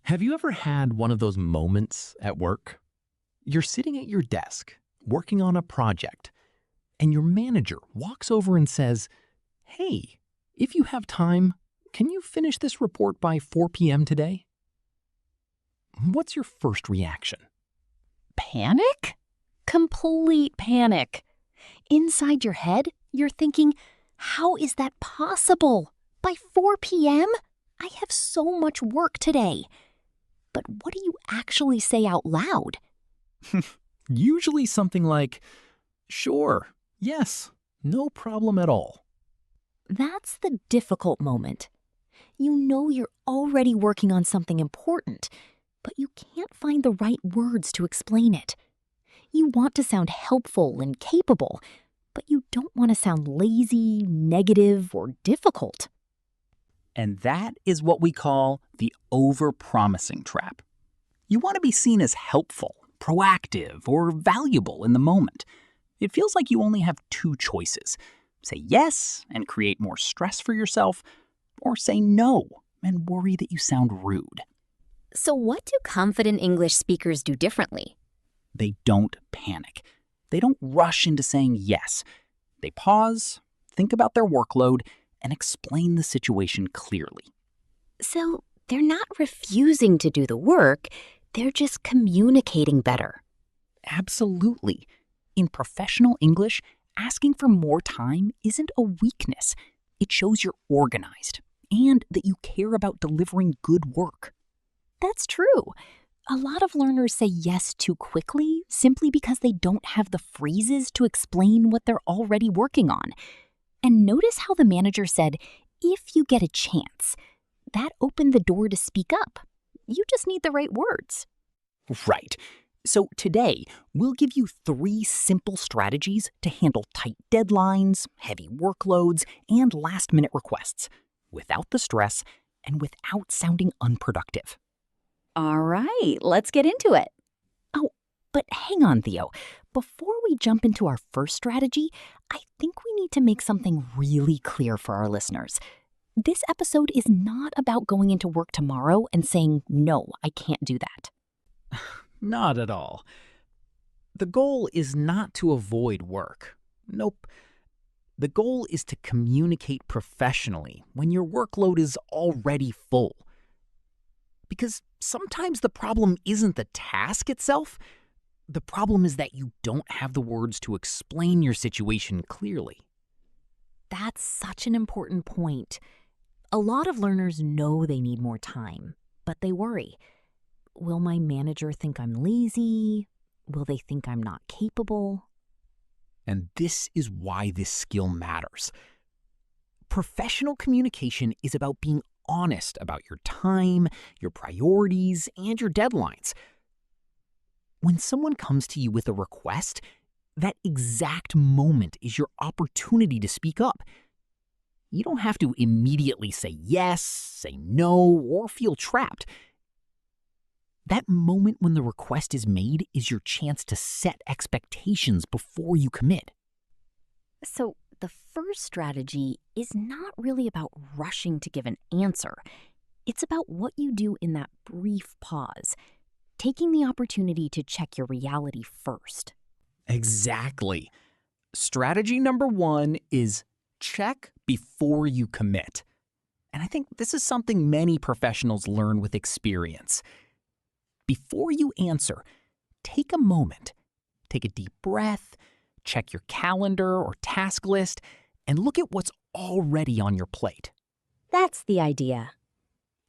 Have you ever had one of those moments at work? You're sitting at your desk, working on a project, and your manager walks over and says, "Hey, if you have time, can you finish this report by 4 p.m. today?" What's your first reaction? Panic? Complete panic. Inside your head, you're thinking, how is that possible? By 4 p.m.? I have so much work today. But what do you actually say out loud? Usually something like, "Sure, yes, no problem at all." That's the difficult moment. You know you're already working on something important, but you can't find the right words to explain it. You want to sound helpful and capable, but you don't want to sound lazy, negative, or difficult. And that is what we call the over-promising trap. You want to be seen as helpful, proactive, or valuable in the moment. It feels like you only have two choices. Say yes and create more stress for yourself, or say no and worry that you sound rude. So what do confident English speakers do differently? They don't panic. They don't rush into saying yes. They pause, think about their workload, and explain the situation clearly. So they're not refusing to do the work, they're just communicating better. Absolutely. In professional English, asking for more time isn't a weakness. It shows you're organized and that you care about delivering good work. That's true. A lot of learners say yes too quickly simply because they don't have the phrases to explain what they're already working on. And notice how the manager said, if you get a chance. That opened the door to speak up. You just need the right words. Right. So today, we'll give you 3 simple strategies to handle tight deadlines, heavy workloads, and last-minute requests without the stress and without sounding unproductive. All right, let's get into it. Oh, but hang on, Theo. Before we jump into our first strategy, I think we need to make something really clear for our listeners. This episode is not about going into work tomorrow and saying, "No, I can't do that." Not at all. The goal is not to avoid work. Nope. The goal is to communicate professionally when your workload is already full. Because sometimes the problem isn't the task itself. The problem is that you don't have the words to explain your situation clearly. That's such an important point. A lot of learners know they need more time, but they worry. Will my manager think I'm lazy? Will they think I'm not capable? And this is why this skill matters. Professional communication is about being honest about your time, your priorities, and your deadlines. When someone comes to you with a request, that exact moment is your opportunity to speak up. You don't have to immediately say yes, say no, or feel trapped. That moment when the request is made is your chance to set expectations before you commit. So the first strategy is not really about rushing to give an answer. It's about what you do in that brief pause, taking the opportunity to check your reality first. Exactly. Strategy number 1 is check before you commit. And I think this is something many professionals learn with experience. Before you answer, take a moment. Take a deep breath, check your calendar or task list, and look at what's already on your plate. That's the idea.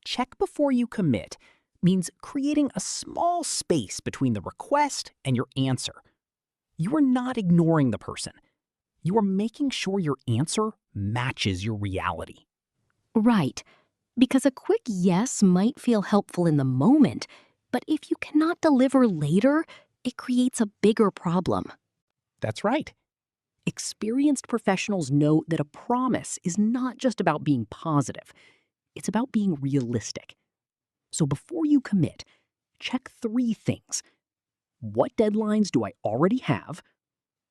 Check before you commit means creating a small space between the request and your answer. You are not ignoring the person. You are making sure your answer matches your reality. Right, because a quick yes might feel helpful in the moment, but if you cannot deliver later, it creates a bigger problem. That's right. Experienced professionals know that a promise is not just about being positive. It's about being realistic. So before you commit, check 3 things. What deadlines do I already have?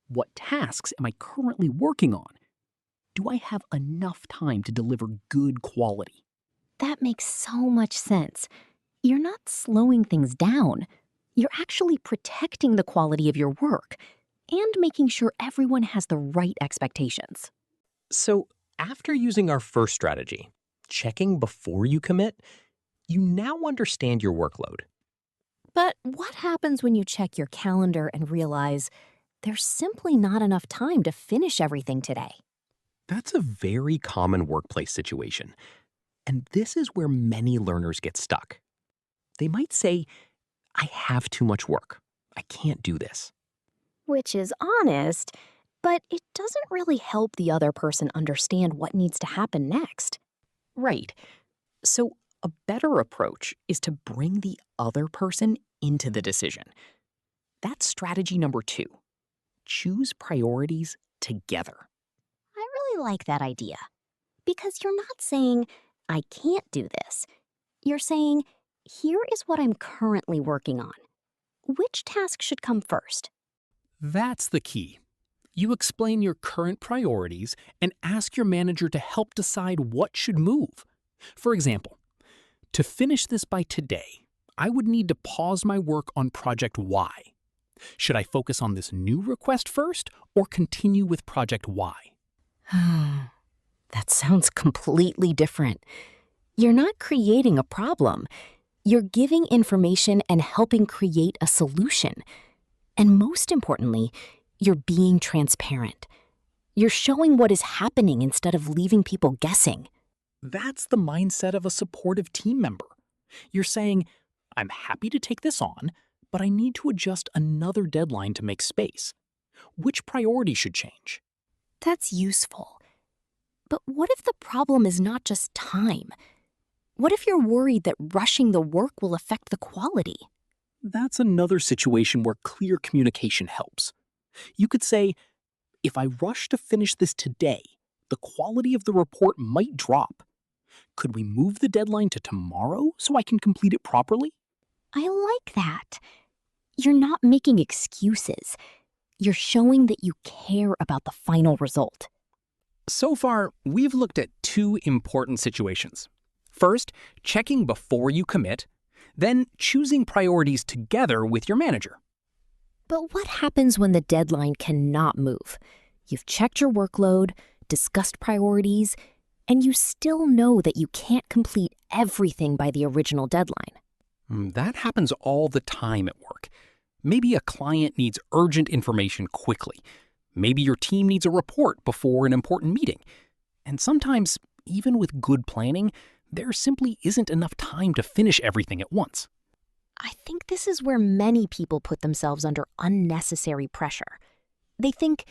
What tasks am I currently working on? Do I have enough time to deliver good quality? That makes so much sense. You're not slowing things down. You're actually protecting the quality of your work and making sure everyone has the right expectations. So, after using our first strategy, checking before you commit, you now understand your workload. But what happens when you check your calendar and realize there's simply not enough time to finish everything today? That's a very common workplace situation. And this is where many learners get stuck. They might say, I have too much work. I can't do this. Which is honest, but it doesn't really help the other person understand what needs to happen next. Right. So, a better approach is to bring the other person into the decision. That's strategy number 2. Choose priorities together. I really like that idea. Because you're not saying, I can't do this. You're saying, here is what I'm currently working on. Which task should come first? That's the key. You explain your current priorities and ask your manager to help decide what should move. For example, to finish this by today, I would need to pause my work on project Y. Should I focus on this new request first or continue with project Y? That sounds completely different. You're not creating a problem. You're giving information and helping create a solution. And most importantly, you're being transparent. You're showing what is happening instead of leaving people guessing. That's the mindset of a supportive team member. You're saying, I'm happy to take this on, but I need to adjust another deadline to make space. Which priority should change? That's useful. But what if the problem is not just time? What if you're worried that rushing the work will affect the quality? That's another situation where clear communication helps. You could say, if I rush to finish this today, the quality of the report might drop. Could we move the deadline to tomorrow so I can complete it properly? I like that. You're not making excuses. You're showing that you care about the final result. So far, we've looked at 2 important situations. First, checking before you commit, then choosing priorities together with your manager. But what happens when the deadline cannot move? You've checked your workload, discussed priorities, and you still know that you can't complete everything by the original deadline. That happens all the time at work. Maybe a client needs urgent information quickly. Maybe your team needs a report before an important meeting. And sometimes, even with good planning, there simply isn't enough time to finish everything at once. I think this is where many people put themselves under unnecessary pressure. They think,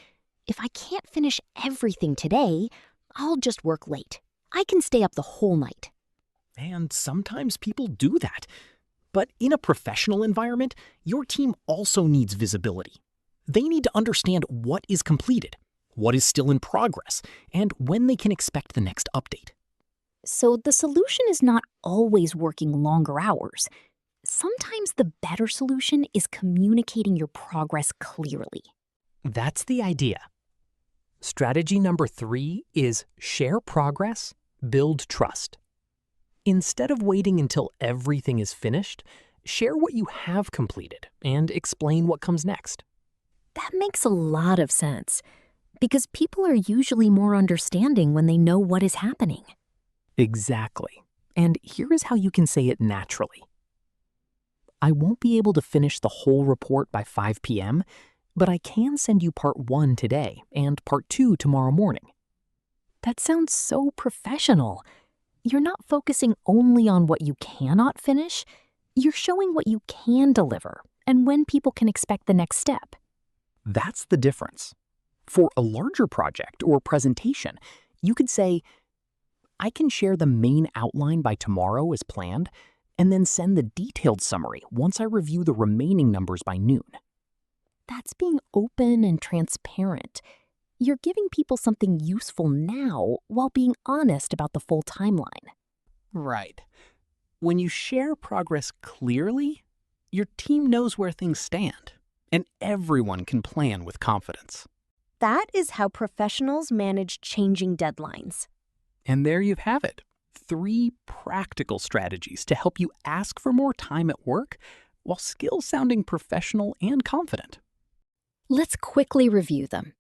if I can't finish everything today, I'll just work late. I can stay up the whole night. And sometimes people do that. But in a professional environment, your team also needs visibility. They need to understand what is completed, what is still in progress, and when they can expect the next update. So the solution is not always working longer hours. Sometimes the better solution is communicating your progress clearly. That's the idea. Strategy number 3 is share progress, build trust. Instead of waiting until everything is finished, share what you have completed and explain what comes next. That makes a lot of sense, because people are usually more understanding when they know what is happening. Exactly. And here is how you can say it naturally. I won't be able to finish the whole report by 5 p.m., but I can send you part 1 today and part 2 tomorrow morning. That sounds so professional. You're not focusing only on what you cannot finish. You're showing what you can deliver and when people can expect the next step. That's the difference. For a larger project or presentation, you could say, I can share the main outline by tomorrow as planned, and then send the detailed summary once I review the remaining numbers by noon. That's being open and transparent. You're giving people something useful now while being honest about the full timeline. Right. When you share progress clearly, your team knows where things stand, and everyone can plan with confidence. That is how professionals manage changing deadlines. And there you have it. 3 practical strategies to help you ask for more time at work while still sounding professional and confident. Let's quickly review them.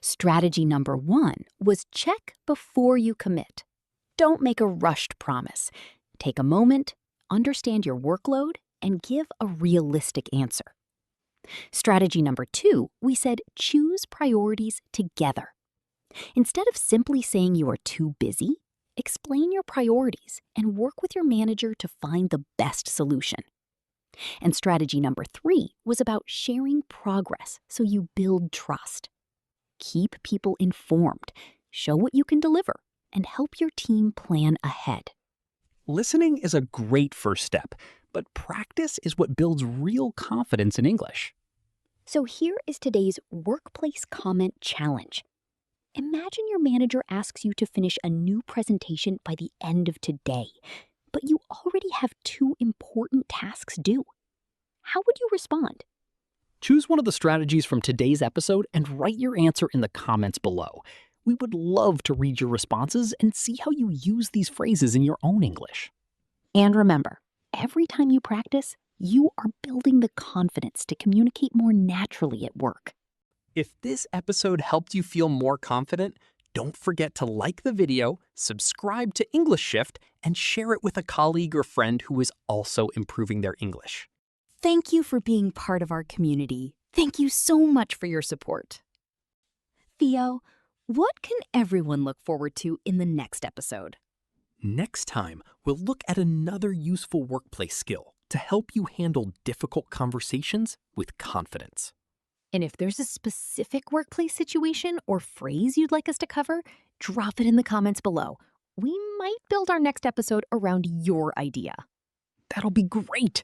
Strategy number 1 was check before you commit. Don't make a rushed promise. Take a moment, understand your workload, and give a realistic answer. Strategy number 2, we said choose priorities together. Instead of simply saying you are too busy, explain your priorities and work with your manager to find the best solution. And strategy number 3 was about sharing progress so you build trust. Keep people informed, show what you can deliver, and help your team plan ahead. Listening is a great first step, but practice is what builds real confidence in English. So here is today's workplace comment challenge. Imagine your manager asks you to finish a new presentation by the end of today, but you already have 2 important tasks due. How would you respond? Choose one of the strategies from today's episode and write your answer in the comments below. We would love to read your responses and see how you use these phrases in your own English. And remember, every time you practice, you are building the confidence to communicate more naturally at work. If this episode helped you feel more confident, don't forget to like the video, subscribe to English Shift, and share it with a colleague or friend who is also improving their English. Thank you for being part of our community. Thank you so much for your support. Theo, what can everyone look forward to in the next episode? Next time, we'll look at another useful workplace skill to help you handle difficult conversations with confidence. And if there's a specific workplace situation or phrase you'd like us to cover, drop it in the comments below. We might build our next episode around your idea. That'll be great!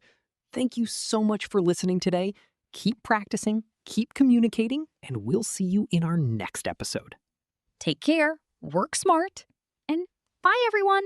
Thank you so much for listening today. Keep practicing, keep communicating, and we'll see you in our next episode. Take care, work smart, and bye everyone!